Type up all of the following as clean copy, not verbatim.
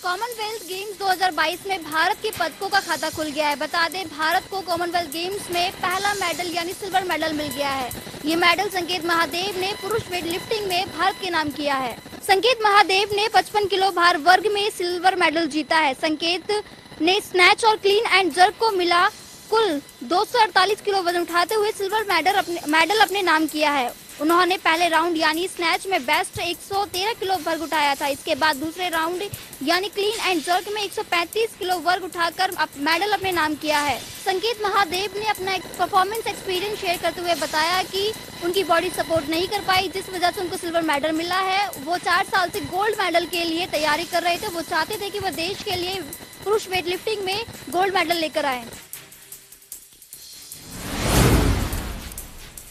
Commonwealth games 2022 में भारत के पदकों का खाता खुल गया है। बता दें, भारत को कॉमनवेल्थ गेम्स में पहला मेडल यानी सिल्वर मेडल मिल गया है। ये मेडल संकेत महादेव ने पुरुष वेट लिफ्टिंग में भारत के नाम किया है। संकेत महादेव ने 55 किलो भार वर्ग में सिल्वर मेडल जीता है। संकेत ने स्नैच और क्लीन एंड जर्क को मिला कुल 248 किलो वजन उठाते हुए सिल्वर मेडल अपने नाम किया है। उन्होंने पहले राउंड यानी स्नैच में बेस्ट 113 किलो वर्ग उठाया था। इसके बाद दूसरे राउंड यानी क्लीन एंड जर्क में 135 किलो वर्ग उठाकर मेडल अपने नाम किया है। संकेत महादेव ने अपना परफॉर्मेंस एक्सपीरियंस शेयर करते हुए बताया कि उनकी बॉडी सपोर्ट नहीं कर पाई, जिस वजह से उनको सिल्वर मेडल मिला है। वो 4 साल से गोल्ड मेडल के लिए तैयारी कर रहे थे। वो चाहते थे कि वह देश के लिए पुरुष वेट लिफ्टिंग में गोल्ड मेडल लेकर आए।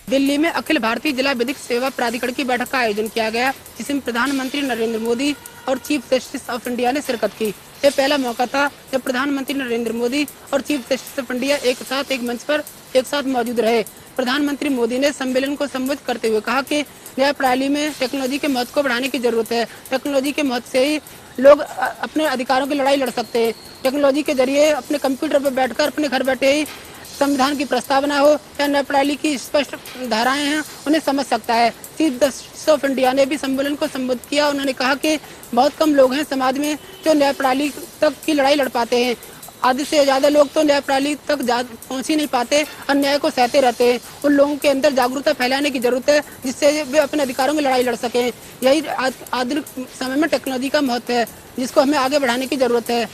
दिल्ली में अखिल भारतीय जिला विधिक सेवा प्राधिकरण की बैठक का आयोजन किया गया, जिसमें प्रधानमंत्री नरेंद्र मोदी और चीफ जस्टिस ऑफ इंडिया ने शिरकत की। यह पहला मौका था जब प्रधानमंत्री नरेंद्र मोदी और चीफ जस्टिस ऑफ इंडिया एक साथ एक मंच पर एक साथ मौजूद रहे। प्रधानमंत्री मोदी ने सम्मेलन को संबोधित करते हुए कहा कि न्याय प्रणाली में टेक्नोलॉजी के महत्व को बढ़ाने की जरूरत है। टेक्नोलॉजी के महत्व से ही लोग अपने अधिकारों की लड़ाई लड़ सकते हैं। टेक्नोलॉजी के जरिए अपने कंप्यूटर पर बैठकर अपने घर बैठे ही संविधान की प्रस्तावना हो या न्याय प्रणाली की स्पष्ट धाराएं हैं, उन्हें समझ सकता है। चीफ जस्टिस ऑफ इंडिया ने भी सम्मेलन को संबोधित किया। उन्होंने कहा कि बहुत कम लोग हैं समाज में जो न्याय प्रणाली तक की लड़ाई लड़ पाते हैं। आधे से ज्यादा लोग तो न्याय प्रणाली तक पहुंच ही नहीं पाते और न्याय को सहते रहते हैं। उन लोगों के अंदर जागरूकता फैलाने की जरूरत है, जिससे वे अपने अधिकारों में लड़ाई लड़ सकें। यही आधुनिक समय में टेक्नोलॉजी का महत्व है, जिसको हमें आगे बढ़ाने की जरूरत है।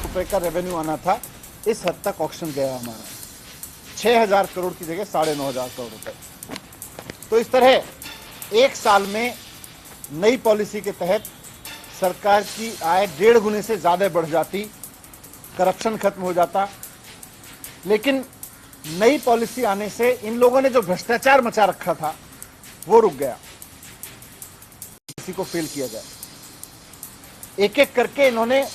रुपए का रेवेन्यू आना था, इस हद तक ऑक्शन गया हमारा। 6000 करोड़ की जगह 9500 करोड़ रुपए। तो इस तरह एक साल में नई पॉलिसी के तहत सरकार की आय 1.5 गुने से ज्यादा बढ़ जाती, करप्शन खत्म हो जाता। लेकिन नई पॉलिसी आने से इन लोगों ने जो भ्रष्टाचार मचा रखा था वो रुक गया, किसी को फेल किया गया। एक एक करके इन्होंने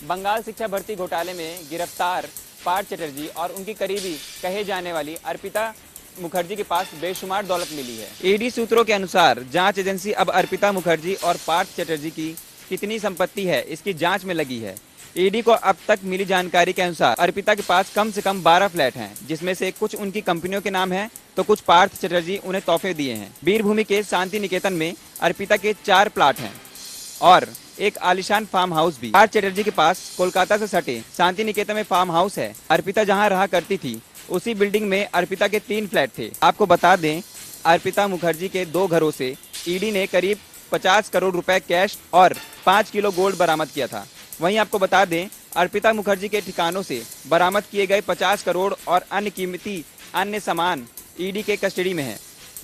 बंगाल शिक्षा भर्ती घोटाले में गिरफ्तार पार्थ चटर्जी और उनकी करीबी कहे जाने वाली अर्पिता मुखर्जी के पास बेशुमार दौलत मिली है। ईडी सूत्रों के अनुसार जांच एजेंसी अब अर्पिता मुखर्जी और पार्थ चटर्जी की कितनी संपत्ति है इसकी जांच में लगी है। ईडी को अब तक मिली जानकारी के अनुसार अर्पिता के पास कम से कम 12 फ्लैट हैं, जिसमें से कुछ उनकी कंपनियों के नाम हैं तो कुछ पार्थ चटर्जी उन्हें तोहफे दिए हैं। वीरभूमि के शांति निकेतन में अर्पिता के 4 प्लाट हैं और एक आलिशान फार्म हाउस भी। पार्थ चटर्जी के पास कोलकाता से सटे शांति निकेतन में फार्म हाउस है। अर्पिता जहां रहा करती थी उसी बिल्डिंग में अर्पिता के 3 फ्लैट थे। आपको बता दें, अर्पिता मुखर्जी के 2 घरों से ईडी ने करीब 50 करोड़ रुपए कैश और 5 किलो गोल्ड बरामद किया था। वहीं आपको बता दें, अर्पिता मुखर्जी के ठिकानों से बरामद किए गए 50 करोड़ और अन्य कीमती अन्य सामान ईडी के कस्टडी में है।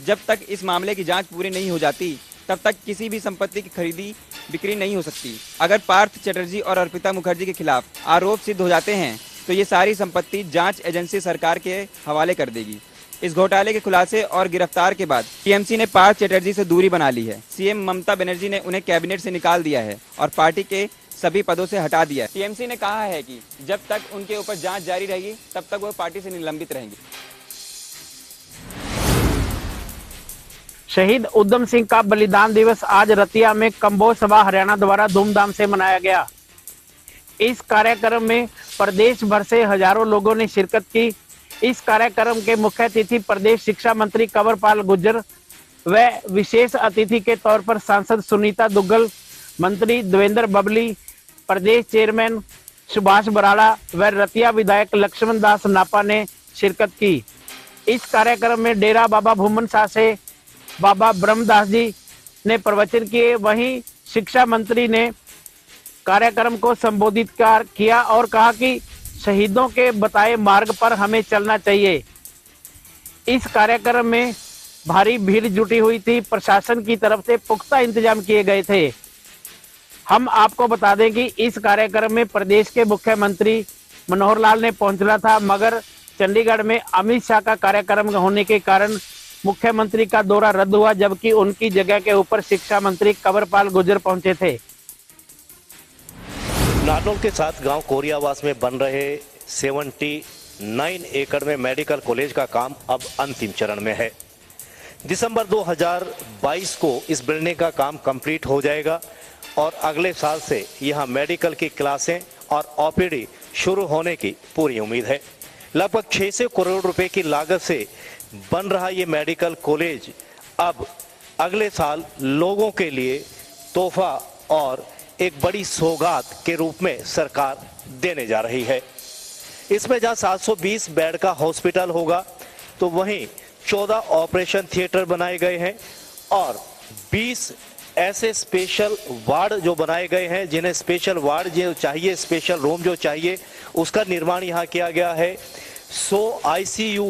जब तक इस मामले की जांच पूरी नहीं हो जाती तब तक किसी भी संपत्ति की खरीदी बिक्री नहीं हो सकती। अगर पार्थ चटर्जी और अर्पिता मुखर्जी के खिलाफ आरोप सिद्ध हो जाते हैं तो ये सारी संपत्ति जांच एजेंसी सरकार के हवाले कर देगी। इस घोटाले के खुलासे और गिरफ्तार के बाद टीएमसी ने पार्थ चटर्जी से दूरी बना ली है। सीएम ममता बनर्जी ने उन्हें कैबिनेट से निकाल दिया है और पार्टी के सभी पदों से हटा दिया है। टीएमसी ने कहा है कि जब तक उनके ऊपर जांच जारी रहेगी तब तक वो पार्टी से निलंबित रहेंगे। शहीद उधम सिंह का बलिदान दिवस आज रतिया में कंबोज सभा हरियाणा द्वारा धूमधाम से मनाया गया। इस कार्यक्रम में प्रदेश भर से हजारों लोगों ने शिरकत की। इस कार्यक्रम के मुख्य अतिथि प्रदेश शिक्षा मंत्री कंवरपाल गुर्जर व विशेष अतिथि के तौर पर सांसद सुनीता दुग्गल, मंत्री देवेंद्र बबली, प्रदेश चेयरमैन सुभाष बराड़ा व रतिया विधायक लक्ष्मण दास नापा ने शिरकत की। इस कार्यक्रम में डेरा बाबा भूमन शाह से बाबा ब्रह्मदास जी ने प्रवचन किए। वहीं शिक्षा मंत्री ने कार्यक्रम को संबोधित किया और कहा कि शहीदों के बताए मार्ग पर हमें चलना चाहिए। इस कार्यक्रम में भारी भीड़ जुटी हुई थी। प्रशासन की तरफ से पुख्ता इंतजाम किए गए थे। हम आपको बता दें कि इस कार्यक्रम में प्रदेश के मुख्यमंत्री मनोहर लाल ने पहुंचना था, मगर चंडीगढ़ में अमित शाह का कार्यक्रम होने के कारण मुख्यमंत्री का दौरा रद्द हुआ, जबकि उनकी जगह के ऊपर शिक्षा मंत्री कंवरपाल गुर्जर पहुंचे थे। नारनौल के साथ गांव कोरियावास में बन रहे 79 एकड़ में मेडिकल कॉलेज का काम अब अंतिम चरण में है। दिसंबर 2022 को इस बिल्डिंग का काम कंप्लीट हो जाएगा और अगले साल से यहां मेडिकल की क्लासें और ओपीडी शुरू होने की पूरी उम्मीद है। लगभग 600 करोड़ रुपए की लागत से बन रहा ये मेडिकल कॉलेज अब अगले साल लोगों के लिए तोहफा और एक बड़ी सौगात के रूप में सरकार देने जा रही है। इसमें जहां 720 बेड का हॉस्पिटल होगा, तो वहीं 14 ऑपरेशन थिएटर बनाए गए हैं और 20 ऐसे स्पेशल वार्ड जो बनाए गए हैं, जिन्हें स्पेशल वार्ड जो चाहिए, स्पेशल रूम जो चाहिए, उसका निर्माण यहाँ किया गया है। 100 आईसीयू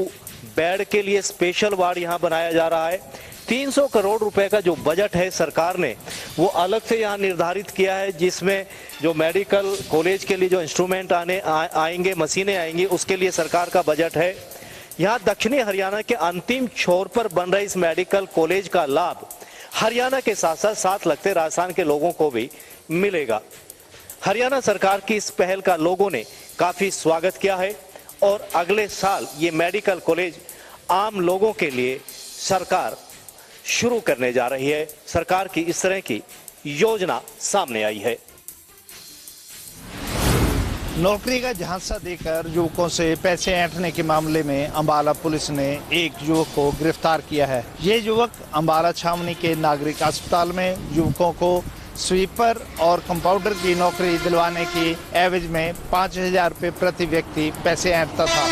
बेड के लिए स्पेशल वार्ड यहाँ बनाया जा रहा है। 300 करोड़ रुपए का जो बजट है सरकार ने, वो अलग से यहाँ निर्धारित किया है, जिसमें जो मेडिकल कॉलेज के लिए जो इंस्ट्रूमेंट आएंगे, मशीनें आएंगी, उसके लिए सरकार का बजट है। यहाँ दक्षिणी हरियाणा के अंतिम छोर पर बन रहे इस मेडिकल कॉलेज का लाभ हरियाणा के साथ साथ लगते राजस्थान के लोगों को भी मिलेगा। हरियाणा सरकार की इस पहल का लोगों ने काफी स्वागत किया है और अगले साल ये मेडिकल कॉलेज आम लोगों के लिए सरकार शुरू करने जा रही है। सरकार की इस तरह की योजना सामने आई है। नौकरी का झांसा देकर युवकों से पैसे ऐंठने के मामले में अंबाला पुलिस ने एक युवक को गिरफ्तार किया है। ये युवक अंबाला छावनी के नागरिक अस्पताल में युवकों को स्वीपर और कंपाउंडर की नौकरी दिलवाने की एवज में 5,000 रुपये प्रति व्यक्ति पैसे ऐंठता था।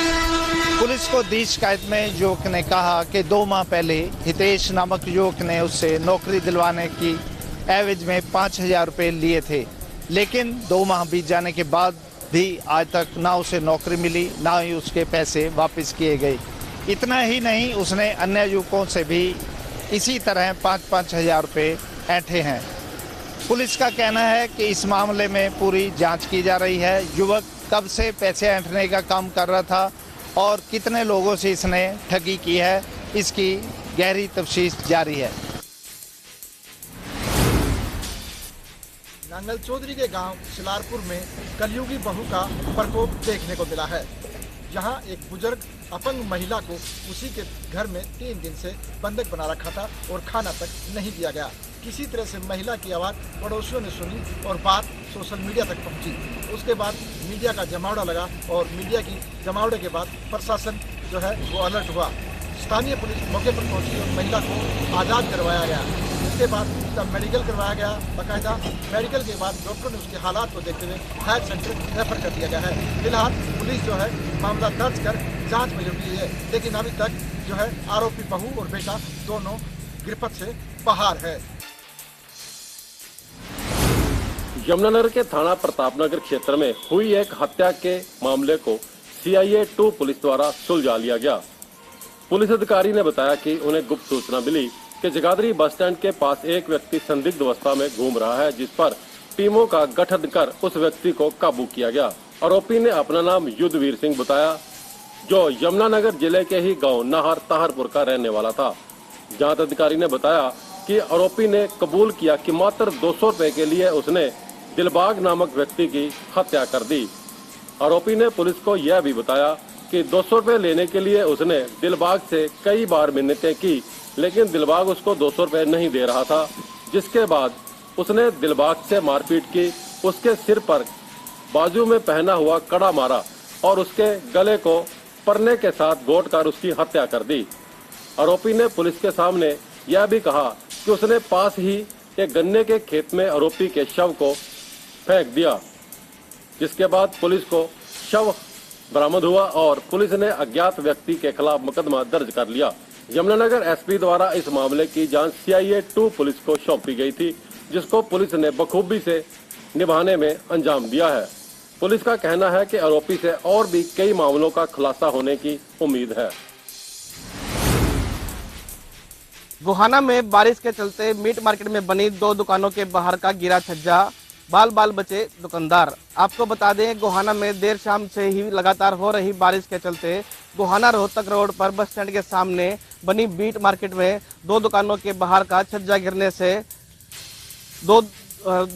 पुलिस को दी शिकायत में युवक ने कहा कि 2 माह पहले हितेश नामक युवक ने उससे नौकरी दिलवाने की एवज में 5,000 रुपये लिए थे, लेकिन 2 माह बीत जाने के बाद भी आज तक ना उसे नौकरी मिली, ना ही उसके पैसे वापस किए गए। इतना ही नहीं, उसने अन्य युवकों से भी इसी तरह 5-5 हजार रुपये ऐंठे हैं। पुलिस का कहना है कि इस मामले में पूरी जांच की जा रही है। युवक कब से पैसे ऐंठने का काम कर रहा था और कितने लोगों से इसने ठगी की है, इसकी गहरी तफ्तीश जारी है। नांगल चौधरी के गांव सिलारपुर में कलयुगी बहू का प्रकोप देखने को मिला है। जहां एक बुजुर्ग अपंग महिला को उसी के घर में 3 दिन से बंधक बना रखा था और खाना तक नहीं दिया गया। किसी तरह से महिला की आवाज़ पड़ोसियों ने सुनी और बात सोशल मीडिया तक पहुंची। उसके बाद मीडिया का जमावड़ा लगा और मीडिया की जमावड़े के बाद प्रशासन जो है वो अलर्ट हुआ। स्थानीय पुलिस मौके पर पहुंची और महिला को आज़ाद करवाया गया। उसके बाद उसका मेडिकल करवाया गया बाकायदा। मेडिकल के बाद डॉक्टर ने उसके हालात को देखते हुए हेल्थ सेंटर रेफर कर दिया गया है। फिलहाल पुलिस जो है मामला दर्ज कर जांच में जुटी है, लेकिन अभी तक जो है आरोपी बहू और बेटा दोनों गिरफ्त से बाहर है। यमुनानगर के थाना प्रतापनगर क्षेत्र में हुई एक हत्या के मामले को CIA 2 पुलिस द्वारा सुलझा लिया गया। पुलिस अधिकारी ने बताया कि उन्हें गुप्त सूचना मिली कि जगाधरी बस स्टैंड के पास एक व्यक्ति संदिग्ध अवस्था में घूम रहा है, जिस पर टीमों का गठन कर उस व्यक्ति को काबू किया गया। आरोपी ने अपना नाम युद्धवीर सिंह बताया, जो यमुनानगर जिले के ही गांव नाहर ताहरपुर का रहने वाला था। जांच अधिकारी ने बताया कि आरोपी ने कबूल किया कि मात्र 200 रुपए के लिए उसने दिलबाग नामक व्यक्ति की हत्या कर दी। आरोपी ने पुलिस को यह भी बताया कि 200 रुपए लेने के लिए उसने दिलबाग से कई बार मिन्नतें की, लेकिन दिलबाग उसको 200 रुपए नहीं दे रहा था। जिसके बाद उसने दिलबाग से मारपीट की, उसके सिर पर बाजू में पहना हुआ कड़ा मारा और उसके गले को परने के साथ घोंट कर उसकी हत्या कर दी। आरोपी ने पुलिस के सामने यह भी कहा कि उसने पास ही एक गन्ने के खेत में आरोपी के शव को फेंक दिया। जिसके बाद पुलिस को शव बरामद हुआ और पुलिस ने अज्ञात व्यक्ति के खिलाफ मुकदमा दर्ज कर लिया। यमुनानगर SP द्वारा इस मामले की जांच CIA 2 पुलिस को सौंपी गई थी, जिसको पुलिस ने बखूबी से निभाने में अंजाम दिया है। पुलिस का कहना है कि आरोपी से और भी कई मामलों का खुलासा होने की उम्मीद है। गोहाना में बारिश के चलते मीट मार्केट में बनी 2 दुकानों के बाहर का गिरा छज्जा बाल बाल बचे दुकानदार। आपको बता दें, गोहाना में देर शाम से ही लगातार हो रही बारिश के चलते गोहाना रोहतक रोड पर बस स्टैंड के सामने बनी बीट मार्केट में 2 दुकानों के बाहर का छज्जा गिरने से 2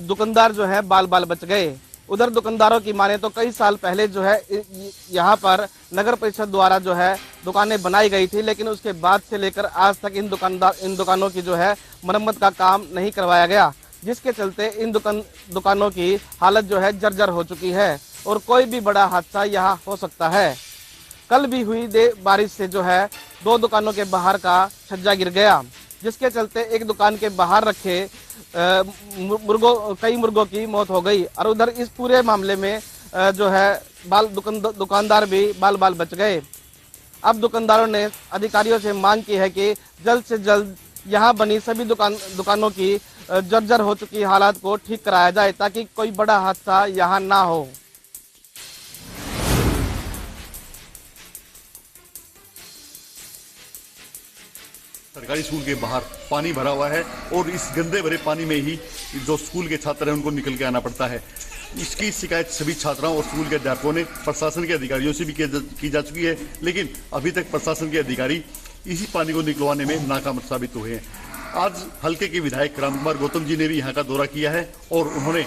दुकानदार जो है बाल बाल बच गए। उधर दुकानदारों की माने तो कई साल पहले जो है यहाँ पर नगर परिषद द्वारा जो है दुकानें बनाई गई थी, लेकिन उसके बाद से लेकर आज तक इन दुकानों की जो है मरम्मत का काम नहीं करवाया गया, जिसके चलते इन दुकानों की हालत जो है जर्जर हो चुकी है और कोई भी बड़ा हादसा यहाँ हो सकता है। कल भी हुई बारिश से जो है 2 दुकानों के बाहर का छज्जा गिर गया, जिसके चलते एक दुकान के बाहर रखे कई मुर्गों की मौत हो गई और उधर इस पूरे मामले में जो है दुकानदार भी बाल बाल बच गए। अब दुकानदारों ने अधिकारियों से मांग की है कि जल्द से जल्द यहाँ बनी सभी दुकानों की जर्जर हो चुकी हालात को ठीक कराया जाए, ताकि कोई बड़ा हादसा यहाँ ना हो। सरकारी स्कूल के बाहर पानी भरा हुआ है और इस गंदे भरे पानी में ही जो स्कूल के छात्र हैं उनको निकल के आना पड़ता है। इसकी शिकायत सभी छात्राओं और स्कूल के अध्यापकों ने प्रशासन के अधिकारियों से भी की जा चुकी है, लेकिन अभी तक प्रशासन के अधिकारी इसी पानी को निकलवाने में नाकाम साबित हुए हैं। आज हल्के के विधायक रामकुमार गौतम जी ने भी यहाँ का दौरा किया है और उन्होंने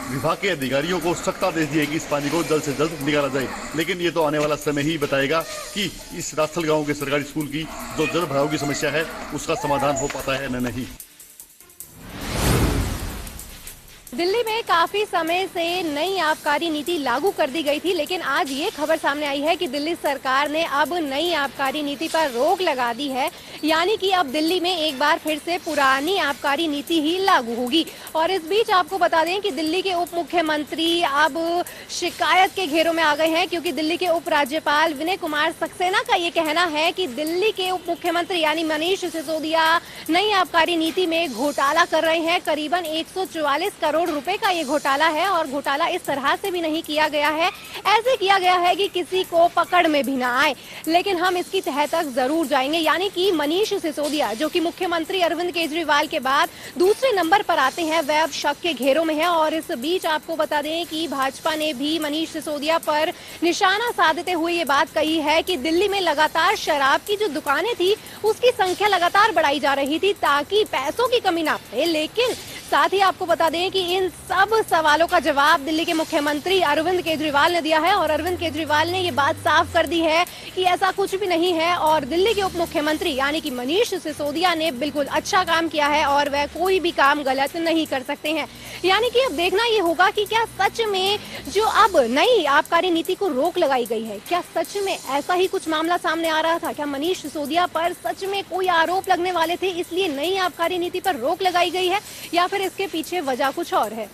विभाग के अधिकारियों को सख्त आदेश दिए कि इस पानी को जल्द से जल्द निकाला जाए, लेकिन ये तो आने वाला समय ही बताएगा कि इस रास्थल गांव के सरकारी स्कूल की जो जल भराव की समस्या है उसका समाधान हो पाता है न नहीं। दिल्ली में काफी समय से नई आबकारी नीति लागू कर दी गई थी, लेकिन आज ये खबर सामने आई है कि दिल्ली सरकार ने अब नई आबकारी नीति पर रोक लगा दी है, यानी कि अब दिल्ली में एक बार फिर से पुरानी आबकारी नीति ही लागू होगी। और इस बीच आपको बता दें कि दिल्ली के उप मुख्यमंत्री अब शिकायत के घेरों में आ गए हैं, क्योंकि दिल्ली के उप राज्यपाल विनय कुमार सक्सेना का ये कहना है कि दिल्ली के उप मुख्यमंत्री यानी मनीष सिसोदिया नई आबकारी नीति में घोटाला कर रहे हैं। करीबन 144 करोड़ रुपए का ये घोटाला है और घोटाला इस तरह से भी नहीं किया गया है, ऐसे किया गया है कि किसी को पकड़ में भी ना आए, लेकिन हम इसकी तह तक जरूर जाएंगे। यानी कि मनीष सिसोदिया जो कि मुख्यमंत्री अरविंद केजरीवाल के बाद दूसरे नंबर पर आते हैं, वह अब शक के घेरों में है। और इस बीच आपको बता दें कि भाजपा ने भी मनीष सिसोदिया पर निशाना साधते हुए ये बात कही है कि दिल्ली में लगातार शराब की जो दुकानें थी उसकी संख्या लगातार बढ़ाई जा रही थी ताकि पैसों की कमी ना पड़े। लेकिन साथ ही आपको बता दें कि इन सब सवालों का जवाब दिल्ली के मुख्यमंत्री अरविंद केजरीवाल ने दिया है और अरविंद केजरीवाल ने ये बात साफ कर दी है कि ऐसा कुछ भी नहीं है और दिल्ली के उप मुख्यमंत्री यानी कि मनीष सिसोदिया ने बिल्कुल अच्छा काम किया है और वह कोई भी काम गलत नहीं कर सकते हैं। यानी कि अब देखना ये होगा कि क्या सच में जो अब नई आबकारी नीति को रोक लगाई गई है, क्या सच में ऐसा ही कुछ मामला सामने आ रहा था? क्या मनीष सिसोदिया पर सच में कोई आरोप लगने वाले थे इसलिए नई आबकारी नीति पर रोक लगाई गई है, या फिर इसके पीछे वजह कुछ और है?